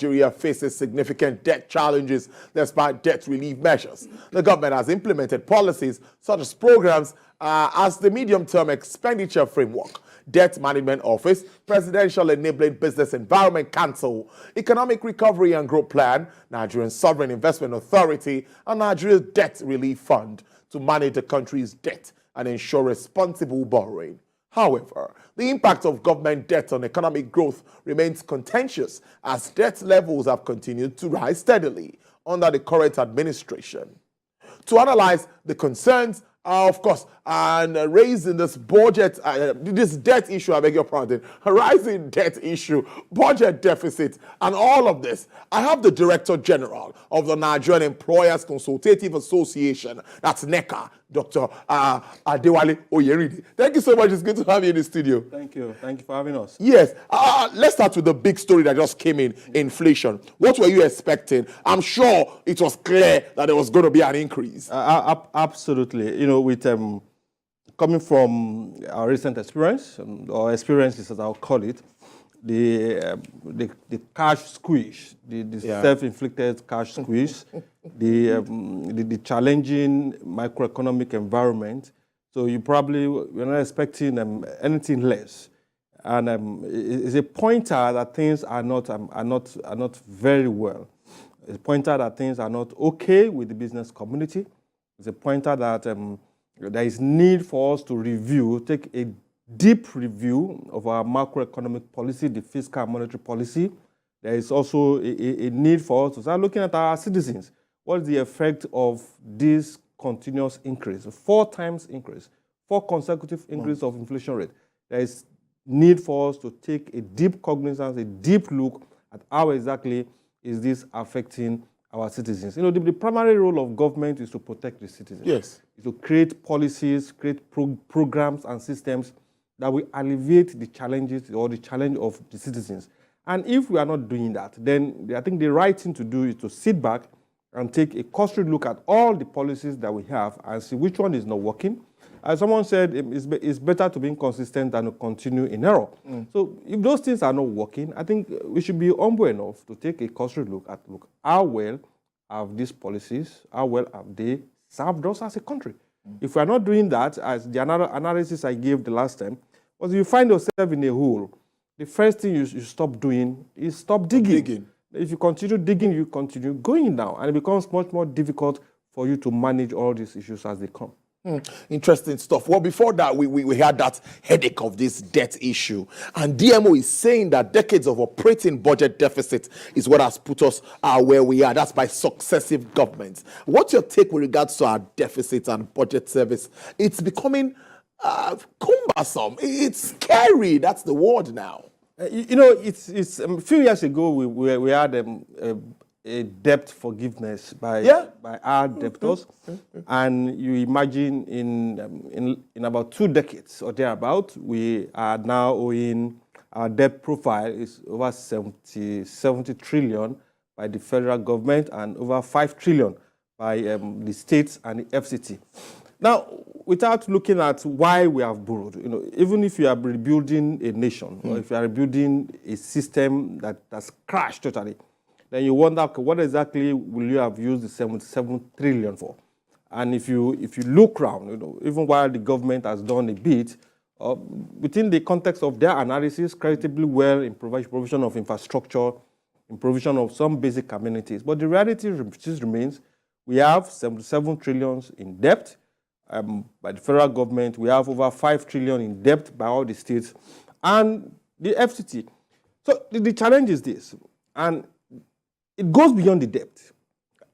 Nigeria faces significant debt challenges despite debt relief measures. The government has implemented policies such as programs as the Medium-Term Expenditure Framework, Debt Management Office, Presidential Enabling Business Environment Council, Economic Recovery and Growth Plan, Nigerian Sovereign Investment Authority, and Nigeria's Debt Relief Fund to manage the country's debt and ensure responsible borrowing. However, the impact of government debt on economic growth remains contentious as debt levels have continued to rise steadily under the current administration. To analyze the concerns, of course, and raising this this debt issue, I beg your pardon, a rising debt issue, budget deficit, and all of this, I have the Director General of the Nigerian Employers Consultative Association, that's NECA, Dr. Adewale Oyeride. Thank you so much. It's good to have you in the studio. Thank you. Thank you for having us. Yes. Let's start with the big story that just came in, inflation. What were you expecting? I'm sure it was clear that there was going to be an increase. Absolutely. You know, with coming from our recent experience, or experiences as I'll call it, the cash squeeze, the self-inflicted cash squeeze, the challenging macroeconomic environment. So you probably were not expecting anything less, and it's a pointer that things are not very well. It's a pointer that things are not okay with the business community. It's a pointer that there is need for us to review, take a deep review of our macroeconomic policy, the fiscal and monetary policy. There is also a need for us to start looking at our citizens. What is the effect of this continuous increase, 4 times increase, 4 consecutive increase of inflation rate? There is need for us to take a deep cognizance, a deep look at how exactly is this affecting our citizens. You know, the primary role of government is to protect the citizens. Yes. Is to create policies, create programs and systems that will alleviate the challenges or the challenge of the citizens. And if we are not doing that, then I think the right thing to do is to sit back and take a cursory look at all the policies that we have and see which one is not working. As someone said, it's better to be inconsistent than to continue in error. So if those things are not working, I think we should be humble enough to take a cursory look at how well have these policies, how well have they served us as a country. If we are not doing that, as the analysis I gave the last time, was you find yourself in a hole, the first thing you stop doing is stop digging. If you continue digging, you continue going down, and it becomes much more difficult for you to manage all these issues as they come. Interesting stuff. Well, before that, we had that headache of this debt issue. And DMO is saying that decades of operating budget deficit is what has put us where we are. That's by successive governments. What's your take with regards to our deficit and budget service? It's becoming cumbersome. It's scary. That's the word now. You know, it's a few years ago we had a debt forgiveness by our debtors, and you imagine in about 2 decades or thereabout, we are now owing, our debt profile is over 70 trillion by the federal government and over 5 trillion by the states and the FCT. Now, without looking at why we have borrowed, you know, even if you are rebuilding a nation or if you are rebuilding a system that's crashed totally, then you wonder, what exactly will you have used the 77 trillion for? And if you look around, you know, even while the government has done a bit, within the context of their analysis, creditably well in provision of infrastructure, in provision of some basic amenities. But the reality just remains, we have 77 trillion in debt by the federal government. We have over 5 trillion in debt by all the states and the FCT. So the challenge is this, and it goes beyond the debt,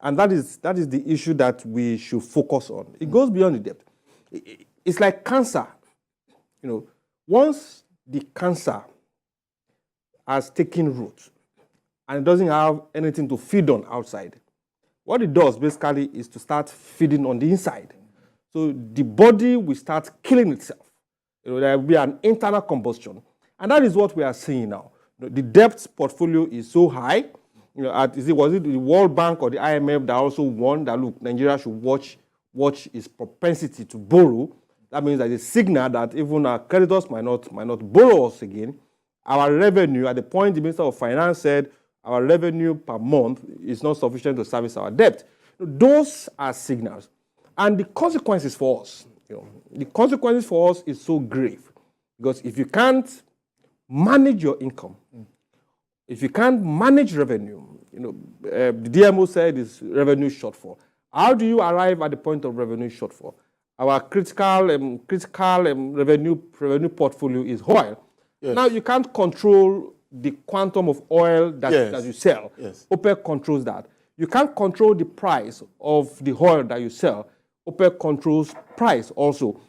and that is the issue that we should focus on. It goes beyond the debt. It's like cancer. You know, once the cancer has taken root and it doesn't have anything to feed on outside, what it does basically is to start feeding on the inside. So the body will start killing itself. You know, there will be an internal combustion, and that is what we are seeing now. The debt portfolio is so high. You know, was it the World Bank or the IMF that also warned that, look, Nigeria should watch its propensity to borrow. That means that a signal that even our creditors might not borrow us again. Our revenue, at the point the Minister of Finance said, our revenue per month is not sufficient to service our debt. Those are signals. And the consequences for us, the consequences for us is so grave. Because if you can't manage your income, if you can't manage revenue, the DMO said is revenue shortfall. How do you arrive at the point of revenue shortfall? Our critical revenue portfolio is oil. Yes. Now you can't control the quantum of oil that you sell. Yes. OPEC controls that. You can't control the price of the oil that you sell. OPEC controls price also.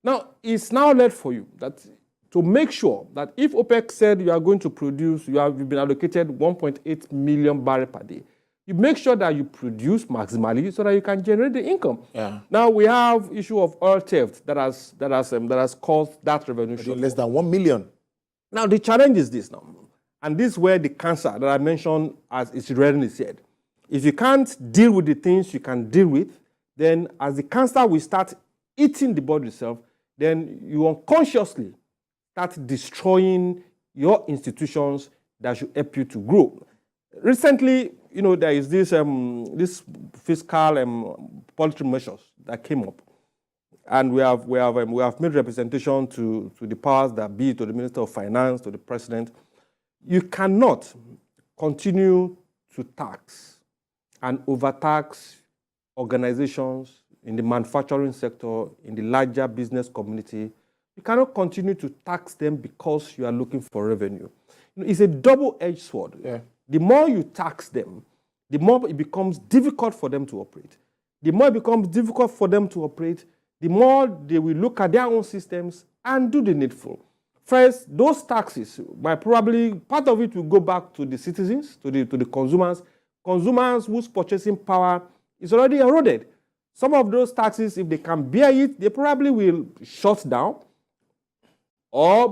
Now, it's now left for you that to make sure that if OPEC said you are going to produce, you've been allocated 1.8 million barrels per day, you make sure that you produce maximally so that you can generate the income. Yeah. Now we have issue of oil theft that has caused that revenue shortfall. Less than 1 million. Now the challenge is this now, and this is where the cancer that I mentioned, as it's rarely said, if you can't deal with the things you can deal with, then as the cancer will start eating the body itself, then you unconsciously start destroying your institutions that should help you to grow. Recently, there is this fiscal policy measures that came up, and we have made representation to the powers that be, to the Minister of Finance, to the President. You cannot continue to tax and overtax organizations in the manufacturing sector, in the larger business community. You cannot continue to tax them because you are looking for revenue. It's a double-edged sword. Yeah. The more you tax them, the more it becomes difficult for them to operate. The more it becomes difficult for them to operate, the more they will look at their own systems and do the needful. First, those taxes, probably part of it will go back to the citizens, to the consumers whose purchasing power is already eroded. Some of those taxes, if they can bear it, they probably will shut down or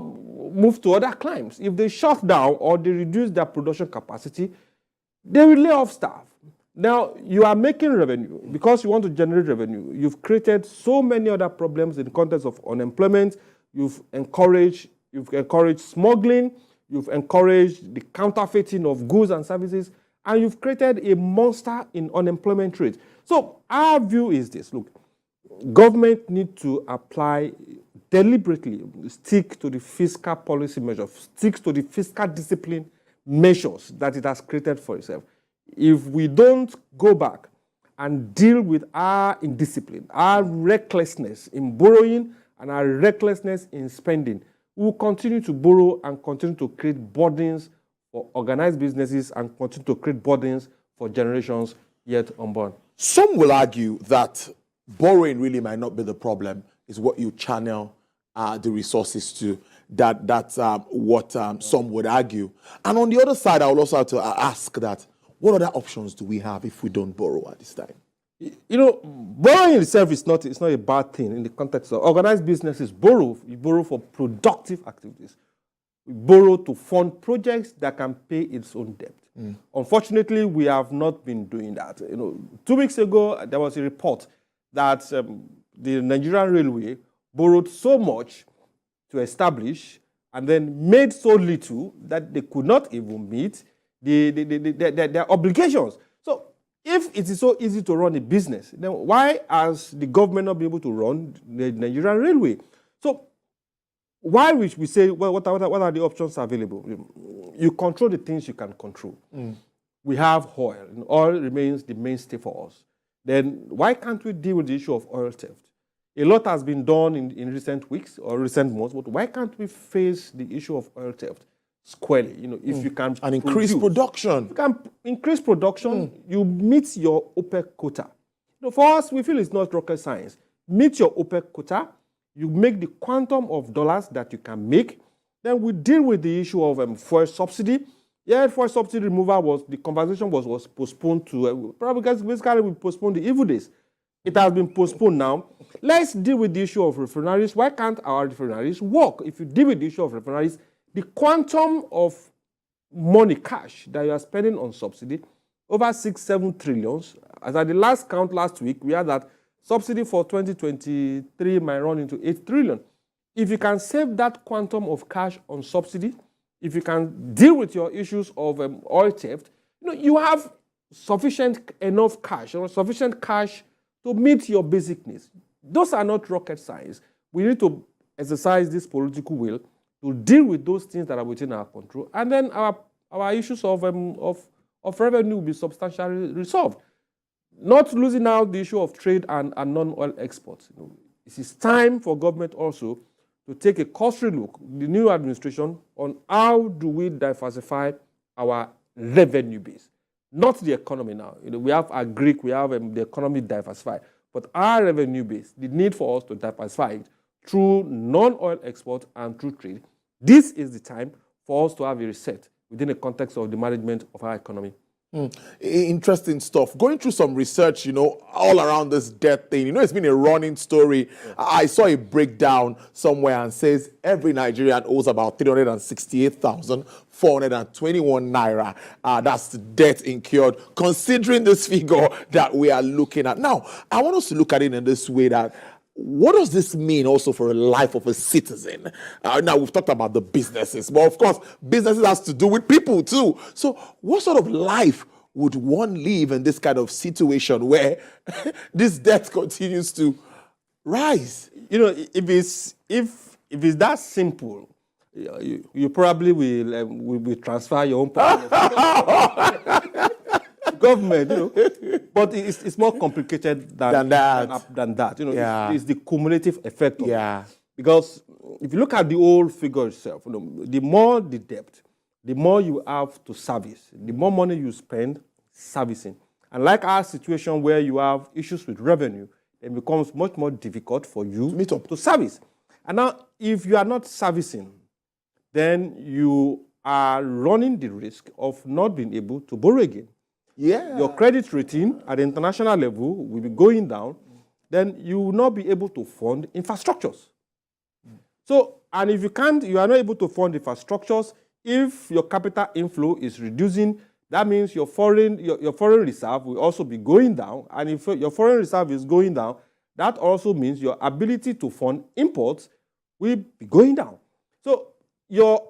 move to other climes. If they shut down or they reduce their production capacity, they will lay off staff. Now, you are making revenue. Because you want to generate revenue, you've created so many other problems in the context of unemployment. You've encouraged smuggling. You've encouraged the counterfeiting of goods and services. And you've created a monster in unemployment rate. So our view is this. Look, government need to apply deliberately, stick to the fiscal policy measures, stick to the fiscal discipline measures that it has created for itself. If we don't go back and deal with our indiscipline, our recklessness in borrowing and our recklessness in spending, we will continue to borrow and continue to create burdens for organized businesses and continue to create burdens for generations yet unborn. Some will argue that borrowing really might not be the problem, is what you channel the resources to. That's what some would argue. And on the other side, I would also have to ask that, what other options do we have if we don't borrow at this time? Borrowing itself is not a bad thing in the context of organized businesses. You borrow for productive activities. We borrow to fund projects that can pay its own debt. Unfortunately, we have not been doing that. 2 weeks ago, there was a report that the Nigerian Railway borrowed so much to establish and then made so little that they could not even meet their obligations. So if it is so easy to run a business, then why has the government not been able to run the Nigerian Railway? So why we say, well, what are the options available? You control the things you can control. We have oil, and oil remains the mainstay for us. Then why can't we deal with the issue of oil theft? A lot has been done in recent weeks or recent months, but why can't we face the issue of oil theft squarely? If you can and increase production. If you can increase production, you meet your OPEC quota. For us, we feel it's not rocket science. Meet your OPEC quota. You make the quantum of dollars that you can make. Then we deal with the issue of fuel subsidy. Yeah, fuel subsidy removal the conversation was postponed to, probably because basically we postponed the evil days. It has been postponed now. Let's deal with the issue of refineries. Why can't our refineries work? If you deal with the issue of refineries, the quantum of money, cash, that you are spending on subsidy, over 6-7 trillions. As at the last count last week, we had that subsidy for 2023 might run into 8 trillion. If you can save that quantum of cash on subsidy, if you can deal with your issues of oil theft, You have enough cash, sufficient cash to meet your basic needs. Those are not rocket science. We need to exercise this political will to deal with those things that are within our control, and then our issues of revenue will be substantially resolved. Not losing out the issue of trade and non-oil exports. It is time for government also to take a cursory look, the new administration, on how do we diversify our revenue base. Not the economy now. We have our Greek, we have the economy diversified, but our revenue base, the need for us to diversify it through non-oil export and through trade. This is the time for us to have a reset within the context of the management of our economy. Interesting stuff. Going through some research, all around this debt thing. It's been a running story. I saw a breakdown somewhere and says every Nigerian owes about 368,421 naira. That's the debt incurred, considering this figure that we are looking at. Now, I want us to look at it in this way that what does this mean also for a life of a citizen? Now, we've talked about the businesses, but of course, businesses has to do with people too. So what sort of life would one live in this kind of situation where this debt continues to rise? If it's that simple, you probably will transfer your own government, but it's more complicated than that. It's the cumulative effect of it. Because if you look at the old figure itself, the more the debt, the more you have to service, the more money you spend servicing. And like our situation where you have issues with revenue, it becomes much more difficult for you to service. And now, if you are not servicing, then you are running the risk of not being able to borrow again. Your credit rating at the international level will be going down, then you will not be able to fund infrastructures. So, and if you are not able to fund infrastructures, if your capital inflow is reducing, that means your foreign reserve will also be going down. And if your foreign reserve is going down, that also means your ability to fund imports will be going down. So your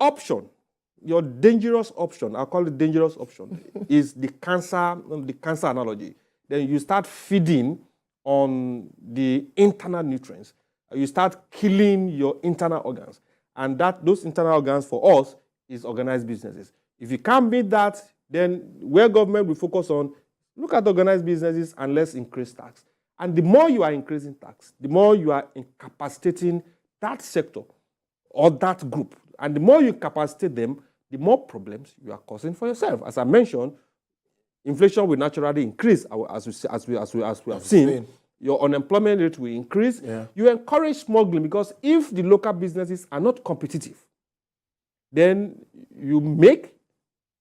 dangerous option, I'll call it dangerous option, is the cancer analogy. Then you start feeding on the internal nutrients. You start killing your internal organs. And those internal organs for us is organized businesses. If you can't meet that, then where government will focus on, look at organized businesses and let's increase tax. And the more you are increasing tax, the more you are incapacitating that sector or that group. And the more you incapacitate them, the more problems you are causing for yourself. As I mentioned, inflation will naturally increase, as we have seen. Your unemployment rate will increase. You encourage smuggling because if the local businesses are not competitive, then you make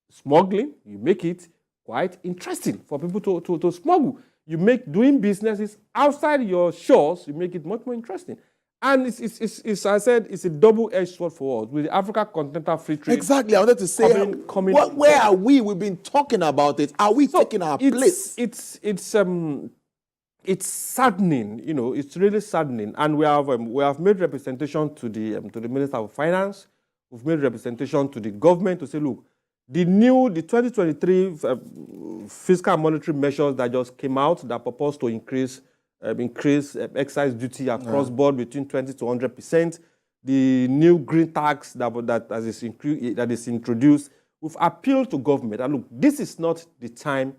smuggling, you make it quite interesting for people to smuggle. You make doing businesses outside your shores, you make it much more interesting. And it's I said, it's a double-edged sword for us with the Africa Continental Free Trade. Exactly. I wanted to say, where are we? We've been talking about it. Are we taking our place? It's saddening. It's really saddening. And we have made representation to the Minister of Finance. We've made representation to the government to say, look, the 2023 fiscal and monetary measures that just came out that propose to increase excise duty across board between 20 to 100%. The new green tax that is introduced, we've appealed to government. And look, this is not the time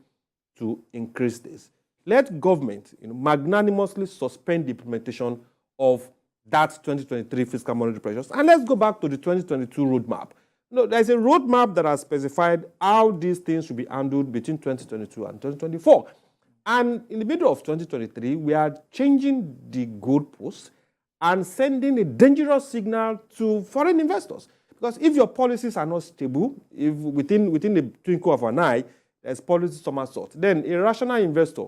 to increase this. Let government magnanimously suspend the implementation of that 2023 fiscal monetary pressures. And let's go back to the 2022 roadmap. There's a roadmap that has specified how these things should be handled between 2022 and 2024. And in the middle of 2023, we are changing the goalposts and sending a dangerous signal to foreign investors. Because if your policies are not stable, if within the twinkle of an eye, there's policy somersault, then a rational investor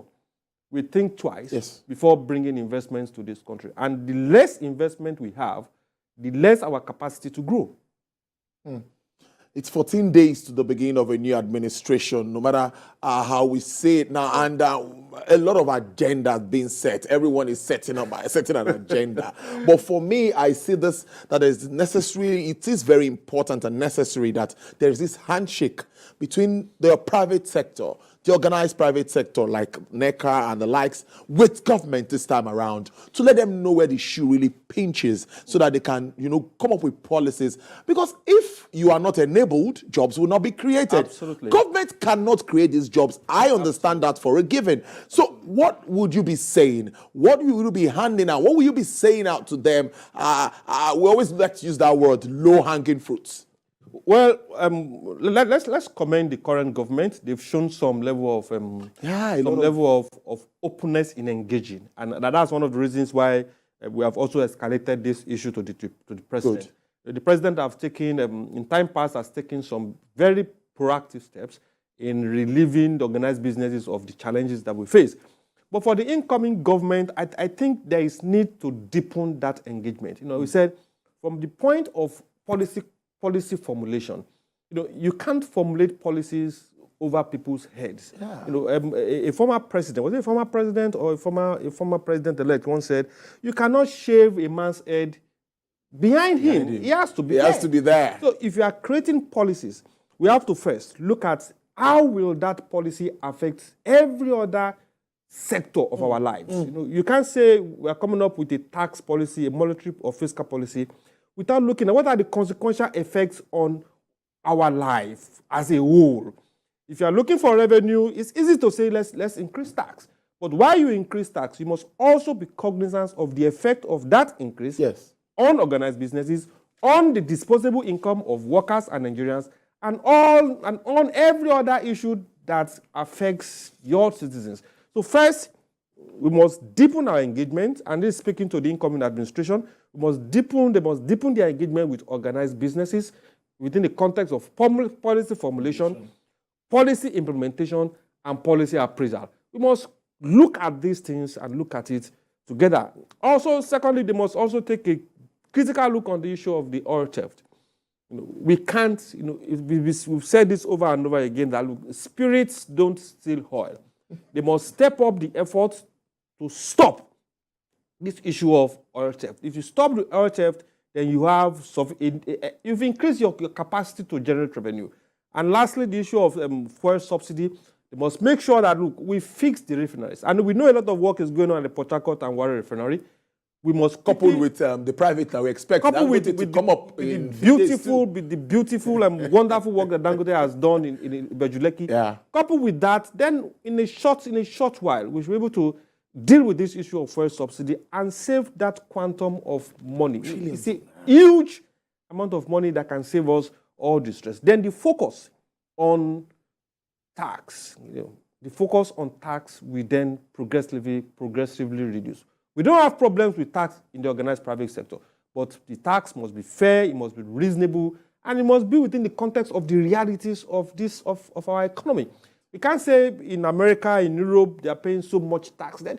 will think twice before bringing investments to this country. And the less investment we have, the less our capacity to grow. It's 14 days to the beginning of a new administration, no matter how we say it now. And a lot of agendas being set. Everyone is setting an agenda. But for me, I see this, that is necessary. It is very important and necessary that there is this handshake between the private sector, the organized private sector like NECA and the likes, with government this time around, to let them know where the shoe really pinches so that they can, come up with policies. Because if you are not enabled, jobs will not be created. Absolutely. Government cannot create these jobs. I understand that for a given. So what would you be saying? What will you be handing out? What will you be saying out to them? We always like to use that word, low-hanging fruits. Well, let's commend the current government. They've shown some level of openness in engaging, and that's one of the reasons why we have also escalated this issue to the president. Good. The president have taken, in time past, has taken some very proactive steps in relieving the organized businesses of the challenges that we face. But for the incoming government, I think there is need to deepen that engagement. We said from the point of policy formulation, you can't formulate policies over people's heads. Yeah. A former president, was it a former president or a former president-elect once said, you cannot shave a man's head behind him. He has to be there. He has to be there. So if you are creating policies, we have to first look at how will that policy affect every other sector of our lives. You can't say we are coming up with a tax policy, a monetary or fiscal policy, without looking at what are the consequential effects on our life as a whole. If you are looking for revenue, it's easy to say let's increase tax. But while you increase tax, you must also be cognizant of the effect of that increase on organized businesses, on the disposable income of workers and Nigerians, and on every other issue that affects your citizens. So first, we must deepen our engagement, and this is speaking to the incoming administration. They must deepen their engagement with organized businesses within the context of policy formulation, policy implementation, and policy appraisal. We must look at these things and look at it together. Also, secondly, they must also take a critical look on the issue of the oil theft. We can't, we've said this over and over again, that spirits don't steal oil. They must step up the efforts to stop this issue of oil theft. If you stop the oil theft, then you've increased your capacity to generate revenue. And lastly, the issue of fuel subsidy, they must make sure that, look, we fix the refineries. And we know a lot of work is going on at the Port Harcourt and Warri refinery. We must couple with the private that we expect that to come up in the beautiful and wonderful work that Dangote has done in Bejuleki. Yeah. Coupled with that, then in a short while, we should be able to deal with this issue of fuel subsidy and save that quantum of money. It's a huge amount of money that can save us all the stress. Then the focus on tax, the focus on tax we then progressively reduce. We don't have problems with tax in the organized private sector, but the tax must be fair, it must be reasonable, and it must be within the context of the realities of our economy. We can't say in America, in Europe, they are paying so much tax. Then,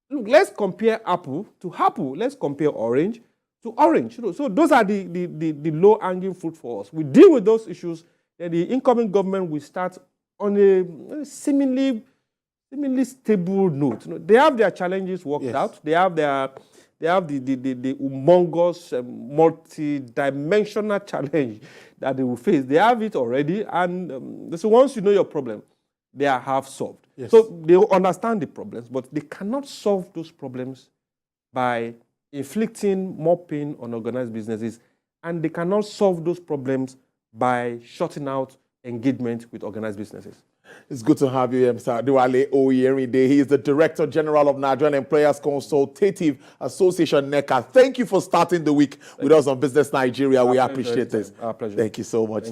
look, let's compare apple to apple. Let's compare orange to orange. So those are the low-hanging fruit for us. We deal with those issues, then the incoming government will start on a seemingly stable note. They have their challenges worked out. They have the humongous, multi-dimensional challenge that they will face. They have it already, and so once you know your problem, they are half solved. Yes. So they understand the problems, but they cannot solve those problems by inflicting more pain on organized businesses, and they cannot solve those problems by shutting out engagement with organized businesses. It's good to have you, Mr. Adewale Oyerinde. He is the Director General of Nigerian Employers Consultative Association, NECA. Thank you for starting the week with us on Business Nigeria. We appreciate this. Our pleasure. Thank you so much.